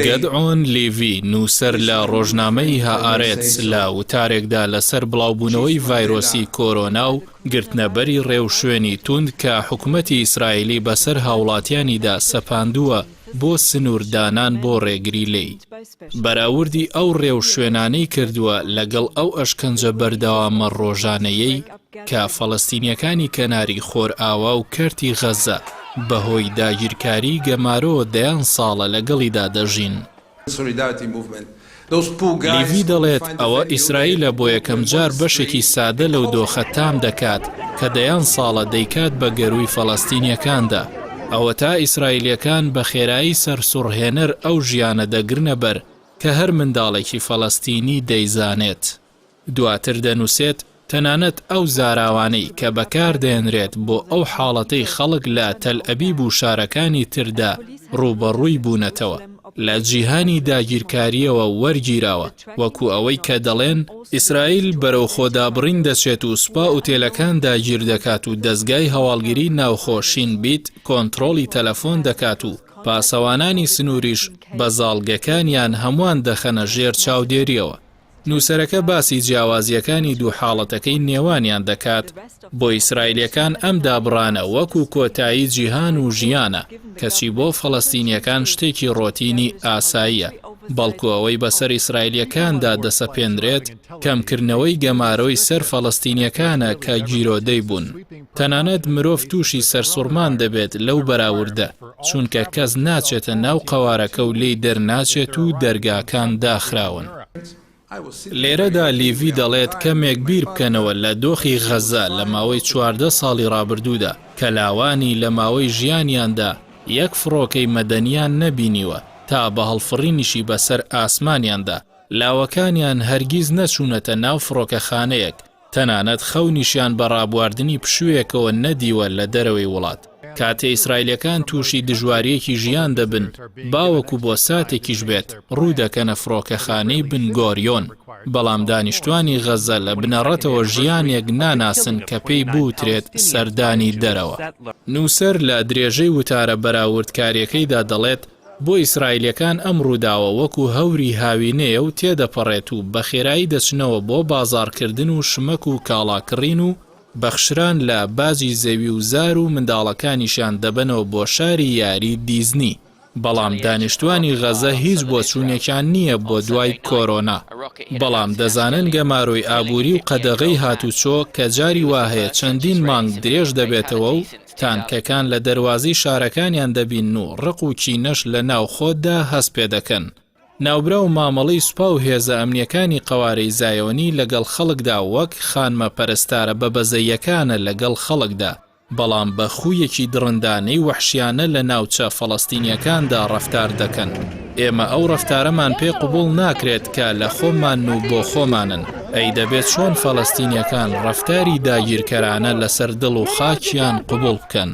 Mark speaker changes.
Speaker 1: گەدعۆن لیڤی نووسەر لە ڕۆژنامەی هەئارێتس لە وتارێکدا لەسەر بڵاوبوونەوەی ڤایرۆسی کۆرۆنا و گرتنەبەری ڕێوشوێنی توند کە حکوومەتی ئیسرائیلی بەسەر هاوڵاتیانیدا سەپاندووە بۆ سنووردانان بۆ ڕێگری لێی. بەراوردی ئەو ڕێوشوێنانەی کردووە لەگەڵ ئەو ئەشکەنجە بەردەوامە ڕۆژانەیەی کە فەڵەستینیەکانی کەناری خۆرئاوا و کەرتی غەزە بەهۆی داگیرکاری گەمارۆ دەیان ساڵە لەگەڵیدا دەژین. لیڤی دەڵێت ئەوە ئیسرائیلە بۆ یەکەم جار بەشێکی سادە لەو دۆخە تام دەکات کە دەیان ساڵە دەیکات بە گەروی فەڵەستینیەکاندا. ئەوە تا ئیسرائیلیەکان بە خێرایی سەرسوڕهێنەر ئەو ژیانە دەگرنە بەر کە هەر منداڵێکی فەڵەستینی دەیزانێت. دواتر دەنووسێت تەنانەت ئەو زاراوانەی کە بەکار دێنرێت بۆ ئەو حاڵەتەی خەڵک لە تەل ئەبیب و شارەکانی تردا ڕوبەڕووی بوونەتەوە لە جیهانی داگیرکاریەوە وەرگیراوە، وەکو ئەوەی کە دەڵێن ئیسرائیل بەرەو خۆدابڕین دەچێت و سوپا ئوتێلەکان داگیر دەکات و دەستگای هەواڵگیری ناوخۆشین بیت کۆنتڕۆڵی تەلەفۆن دەکات و پاسەوانانی سنووریش بەزاڵگەکانیان هەمووان دەخەنە ژێر چاودێریەوە. نووسەرەکە باسی جیاوازیەکانی دوو حاڵەتەکەی نێوانیان دەکات. بۆ ئیسرائیلیەکان ئەم دابڕانە وەکو کۆتایی جیهان و ژیانە، کەچی بۆ فەڵەستینیەکان شتێکی ڕۆتینی ئاساییە، بەڵکو ئەوەی بەسەر ئیسرائیلیەکاندا دەسەپێنرێت کەمکردنەوەی گەمارۆی سەر فەڵەستینیەکانە کە گیرۆدەی بوون. تەنانەت مرۆڤ تووشی سەرسوڕمان دەبێت لەو بەراوردە، چونکە کەس ناچێتە ناو قەوارەکە و لێی دەرناچێت و دەرگاکان داخراون. لێرەدا لیڤی دەڵێت کەمێک بیر بکەنەوە لە دۆخی غەزە لە ماوەی 14 ساڵی ڕابردوودا کە لاوانی لە ماوەی ژیانیاندا یەک فڕۆکەی مەدەنیان نەبینیوە تا بە هەڵفڕینیشی بەسەر ئاسمانیاندا لاوەکانیان هەرگیز نەچوونەتە ناو فڕۆکەخانەیەک، تەنانەت خەونیشیان بە ڕابواردنی پشوویەکەوە نەدیوە لە دەرەوەی وڵات. کاتێ ئیسرائیلیەکان تووشی دژواریەکی ژیان دەبن، باوەکو بۆ ساتێکیش بێت ڕوودەکەنە فڕۆکەخانەی بنگۆریۆن، بەڵام دانیشتوانی غەزە لە بنەڕەتەوە ژیانێک ناناسن کە پێی بوترێت سەردانی دەرەوە. نووسەر لە درێژەی وتارە بەراوردکاریەکەیدا دەڵێت بۆ ئیسرائیلیەکان ئەم ڕووداوە وەکو هەوری هاوینەیە و تێدەپەڕێت و بە خێرایی دەچنەوە بۆ بازاڕکردن و شمەک و کاڵاکڕین و بەخشران لە بازی زەوی و زار و منداڵەکانیشان دەبنەوە بۆ شاری یاری دیزنی. بەڵام دانیشتوانی غەزە هیچ بۆچوونێکیان نییە بۆ دوای کۆرۆنا، بەڵام دەزانن گەماڕۆی ئابووری و قەدەغەی هاتوچۆ کە جاری واهەیە چەندین مانگ درێژ دەبێتەوە و تانکەکان لە دەروازی شارەکانیان دەبین و ڕق و کینەش لە ناو خۆتدا هەست پێ دەکەن. ناوبرا و مامەڵەی سوپا و هێزە ئەمنیەکانی قەوارەی زایۆنی لەگەڵ خەڵکدا وەک خانمە پەرستارە بە بەزەیەکانە لەگەڵ خەڵکدا، بەڵام بە خویەکی دڕندانەی وەحشیانە لە ناوچە فەڵەستینیەکاندا ڕەفتار دەکەن. ئێمە ئەو ڕەفتارەمان پێ قبوڵ ناکرێت کە لە خۆمان و بۆ خۆمانن. ئەی دەبێت چۆن فەڵەستینیەکان ڕەفتاری داگیرکەرانە لەسەر دڵ و خاکیان قبوڵ بکەن.